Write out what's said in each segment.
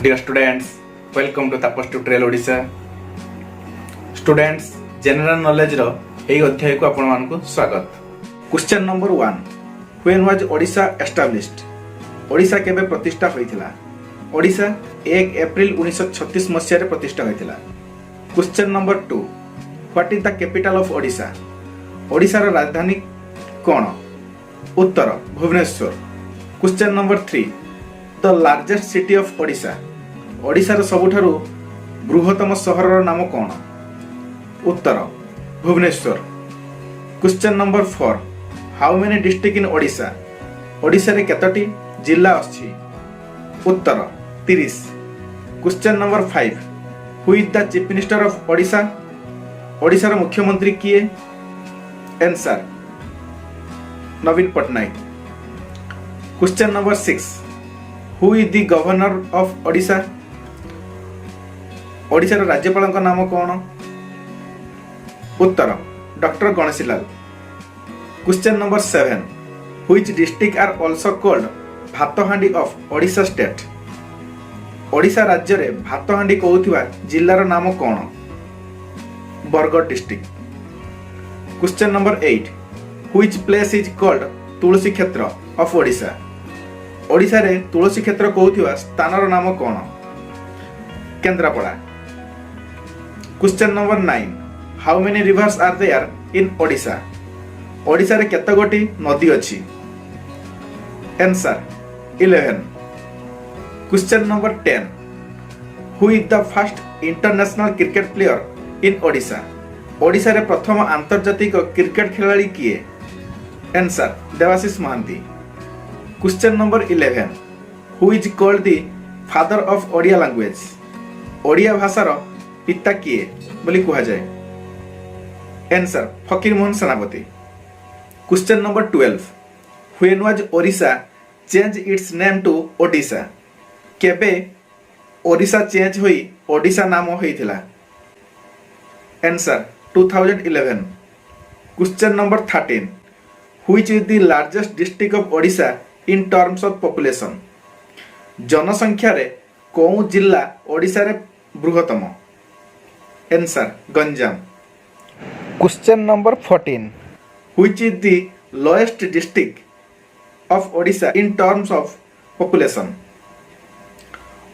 Dear students, welcome to Tapas Tutorial Odisha. Students, general knowledge रो एई अध्याय को आपण मानकु स्वागत. Question number 1. When was Odisha established? Odisha केबे प्रतिष्ठा होइथिला? ओडिशा 1 एप्रिल 1936 मसिया रे प्रतिष्ठा होइथिला. Question number 2. What is the capital of Odisha? Odisha रो राजधानी कोन? उत्तर Bhubaneswar. Question number 3. The largest city of Odisha. ओडिशार सबुठारु बृहत्तम सहरर नाम कोन? उत्तर Bhubaneswar. Question number 4. How many district in Odisha? Odisha रे केतोटी जिल्ला अछि? उत्तर 30. Question number 5. Who is the chief minister of Odisha? ओडिशार मुख्यमंत्री किए? Answer Naveen Patnaik. Question number 6. Who is the governor of Odisha? ओडिशार राज्यपाल नाम कौन? उत्तर doctor Ganeshilal. Question number 7. Which district are also called Bhatahandi of Odisha state? Odisha राज्य रे भातहांडी कहउथिबा जिल्लार नाम कौन? Bargarh district. Question number 8. Which place is called Tulsi Kshetra of Odisha? Odisha रे तुलसी क्षेत्र कहउथिबा स्थानर नाम कौन? Kendrapara. Question number 9. How many rivers are there in Odisha? Odisha रे केते गोटी नदी अछि? Answer 11. Question number 10. Who is the first international cricket player in Odisha? Odisha रे प्रथम आंतर्जातिक क्रिकेट खिलाड़ी किए? Answer Debasish Mohanty. Question number 11. Who is called the father of Odia language? Odia भाषार पिता किए बोली कहा जाए? Answer Fakir Mohan Senapati. Question number 12. When was Odisha change its name to Odisha? केबे ओडिशा चेंज होई ओडिशा नाम होइथिला? Answer 2011. Question number 13. Which is the largest district of Odisha in terms of population? जनसंख्या रे कोउ जिल्ला ओडिशा रे बृहत्तम? Answer Ganjam. Question number 14. Which is the lowest district of Odisha in terms of population?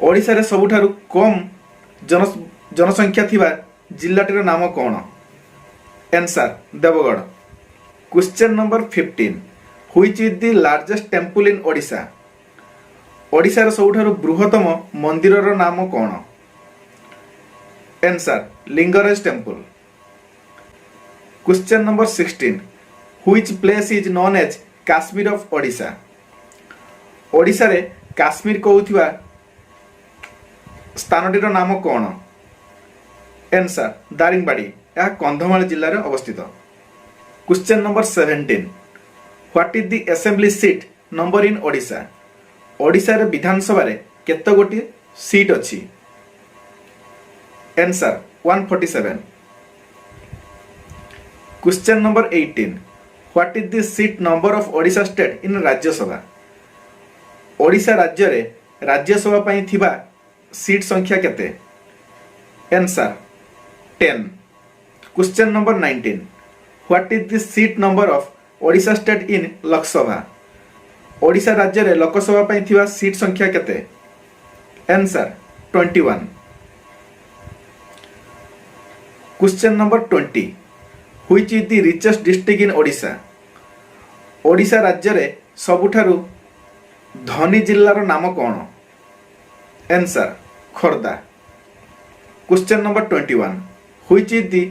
Odisha रे सबुठारु कम जनसंख्या थिबा जिल्लाटीर नाम कोन? Answer Deogarh. Question number 15. Which is the largest temple in Odisha? Odisha रे सबुठारु बृहत्तम मंदिरर नाम कोन? Answer Lingaraj temple. Question number 16. Which place is known as Kashmir of Odisha? Odisha रे काश्मीर कहउथिबा स्थानटीर नाम कोन? आंसर दारिंगबाड़ी. यह कंधमाल जिल्ला रे अवस्थित. Question number 17. What is the assembly seat number in Odisha? Odisha रे विधानसभा रे केते गोटी सीट अछि? Answer 147. Question number 18. What is the seat number of Odisha state in Rajya Sabha? Odisha राज्य रे राज्यसभा पई थिबा सीट संख्या केते? Answer 10. Question number 19. What is the seat number of Odisha state in Lok Sabha? Odisha राज्य रे लोकसभा पई थिबा सीट संख्या केते? Answer 21. Question number 20. Which is the richest district in Odisha? Odisha राज्य रे सबुठारु धनी जिल्लार नाम कोन? Answer Khordha. Question number 21. Which is the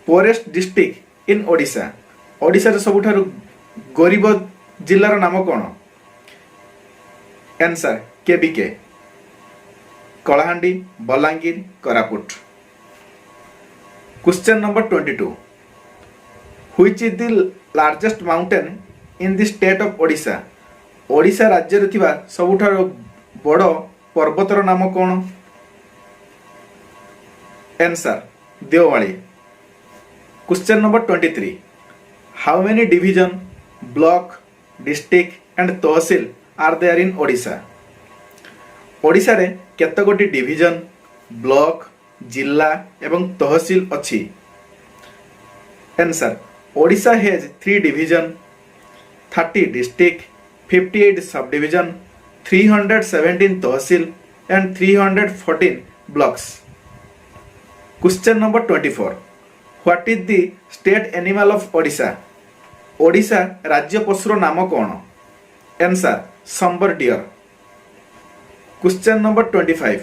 poorest district in Odisha? Odisha रे सबुठारु गरीब जिल्लार नाम कोन? Answer KBK. Kalahandi, Balangir, Koraput. Question number 22. Which is the largest mountain in the state of Odisha? Odisha राज्य रे थिबा सबुठारु बड़ पर्वतर नाम कोन? Answer Deomali. Question number 23. How many division, block, district and tehsil are there in Odisha? Odisha रे केतगोटी डिविजन ब्लॉक जिला एवं तहसील अच्छी? Answer Odisha has 3 division 30 district 58 sub division 317 tehsil and 314 blocks. Question number 24 what is the state animal of Odisha? Odisha राज्य पशुर नाम कौन? Answer sambar deer. Question number 25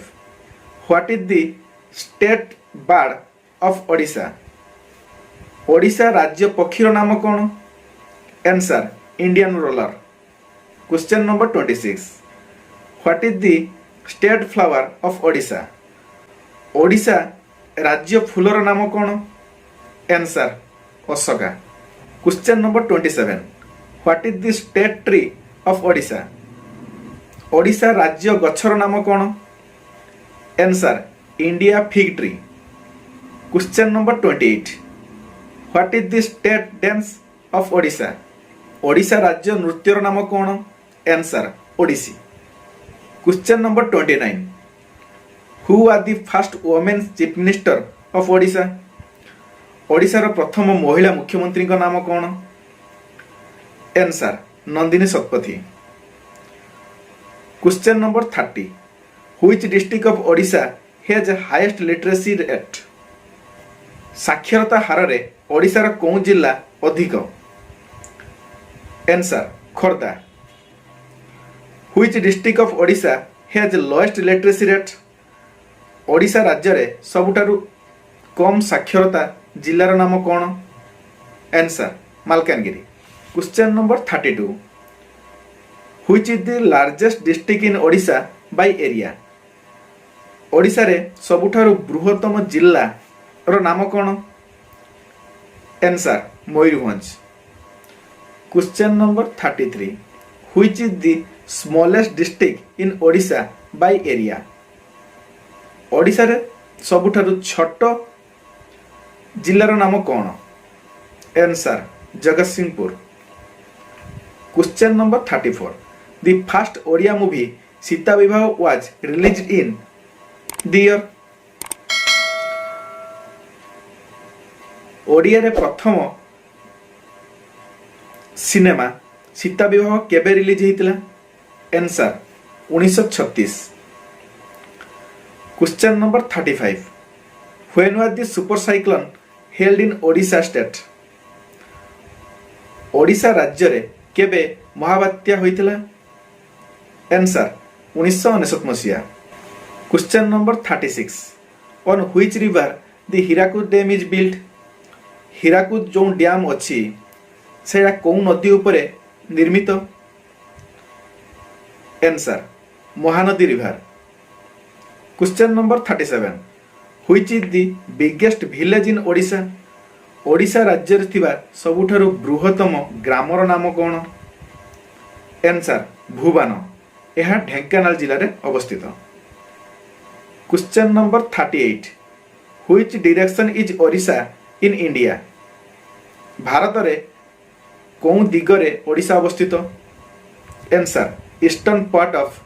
what is the state bird of Odisha? Odisha राज्य पक्षीर नाम कौन? Answer Indian roller. Question number 26 what is the state flower of Odisha? Odisha राज्य फूलर नाम कौन? Answer Ashoka. Question number 27 what is the state tree of Odisha? Odisha राज्य गछर नाम कौन? Answer India fig tree. Question number 28 what is the state dance of Odisha? Odisha राज्य नृत्यर नाम कौन? Answer Odissi. Question number 29 who are the first women chief minister of Odisha? ओडिशार प्रथम महिला मुख्यमंत्री नाम कौन? Answer Nandini Satpathy. Question number 30 which district of Odisha has highest literacy rate? साक्षरता हार रे ओडिशार कौ जिला अधिक? Answer Khordha. Which district of Odisha has lowest literacy rate? Odisha राज्य रे सबुठारु कम साक्षरता जिलार नाम कौन? Answer Malkangiri. Question number 32 which is the largest district in Odisha by area? Odisha रे सबुठारु बृहत्तम जिला रो नाम कौन? Answer Mayurbhanj. Question number 33 which is the smallest district in Odisha by area? Odisha रे सबुठारु छोट जिलार नाम कौन? Answer Jagatsinghpur. Question number 34 the first Odia movie Sita Vivah was released in the year? Odia रे प्रथम सिनेमा सीता विवाह केबे रिलीज हेतिला? Answer 1936। Question number 35 when was the super cyclone held in Odisha state? Odisha राज्य रे केबे महाबात्या होइतिला? आंसर 1999 मसीहा। Question number 36 on which river the Hirakud dam is built? Hirakud जो डैम अछि सेटा कौ नदी उपरे निर्मित? Answer Mahanadi river. Question number 37 which is the biggest village in Odisha? Odisha राज्य रे थिबा सबुठारु बृहत्तम ग्रामर नाम कौन? आंसर भुवन। यह ढेंकानाल जिले में अवस्थित। Question number 38 which direction is Odisha in India? Bharat रे कौन दिगरे ओडिशा अवस्थित? Answer eastern part of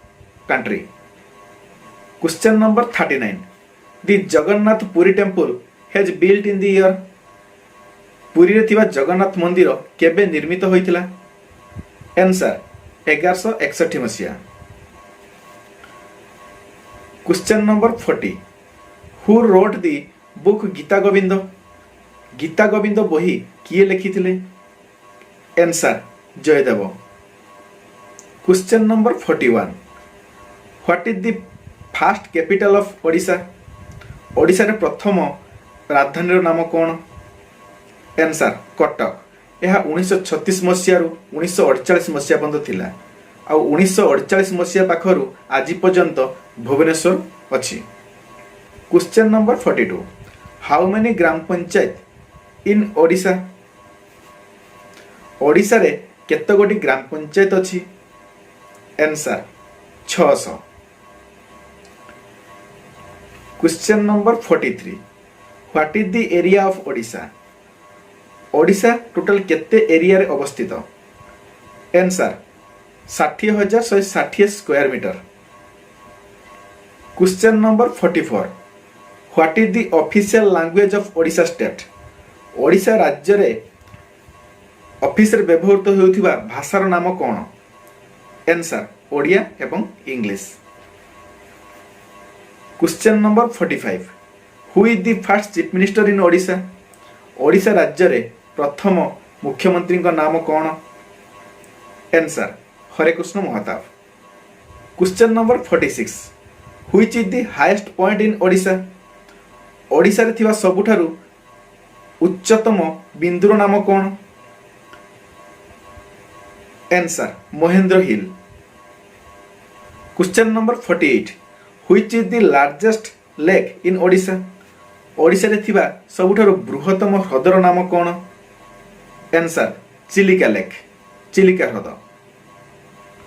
country. Question number 39 the Jagannath Puri temple has built in the year? Puri रे थिबा जगन्नाथ मंदिर केबे निर्मित होइतिला? आंसर 1161 मसीहा। Question number 40 who wrote the book Gita Govinda? Gita Govinda बही किए लिखिथिले? Answer Jayadev. Question number 41 what is the first capital of Odisha? Odisha रे प्रथम राजधानी नाम कौन? आंसर कटक। यह 1936 मसीह 1948 मसीहा पर्यंत थिला आ 1948 मसीहा पाखरु आज पर्यंत भुवनेश्वर अछि। Question number 42 how many gram panchayat in Odisha? Odisha रे केते गोटी ग्राम पंचायत अछि? Answer 600। Question number 43 what is the area of Odisha? Odisha total केते एरिया रे अवस्थित? Answer 60,160 square meter. Question number 44 what is the official language of Odisha state Odisha राज्य रे ऑफिस रे व्यवहृत होउथिबा भाषार नाम कोन आंसर ओडिया एवं English question number 45 who is the first chief minister in Odisha Odisha राज्य रे प्रथम मुख्यमंत्री का नाम कौन answer Harekrushna Mahtab question number 46 which is the highest point in Odisha Odisha रे थिबा सबुठारु उच्चतम बिंदुर नाम कौन answer Mahendra hill question number 48 which is the largest lake in Odisha Odisha रे थिबा सबुठारु बृहत्तम ह्रदर नाम कौन answer Chilika lake Chilika ह्रद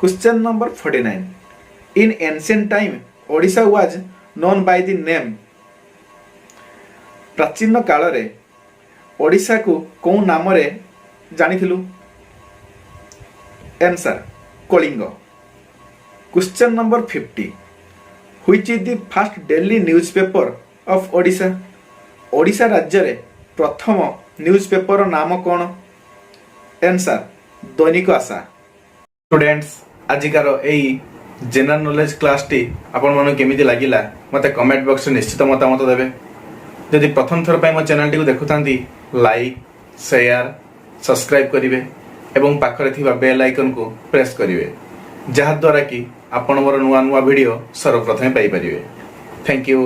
question number 49 in ancient time Odisha was known by the name प्राचीन काल रे ओडिशा को कौन नाम रे जानिथिलु answer Kalinga question number 50 which is the first daily newspaper of Odisha Odisha राज्य रे प्रथम न्यूज़पेपर नाम कौन आंसर दैनिक आशा स्टूडेंट्स आजिकार एई जनरल नॉलेज क्लास टी आपण मन केमिति लागिला मते कमेंट बॉक्स रे निश्चित मतामत देबे जदि प्रथम थर पय मो चैनल टी को देखुतांती लाइक शेयर सब्सक्राइब करिवे एवं पाखरे थिबा बेल आइकन को प्रेस करिवे जहा द्वारा कि आपण मोर नुवा नुवा वीडियो सर्वप्रथम पाई परिवे थैंक यू।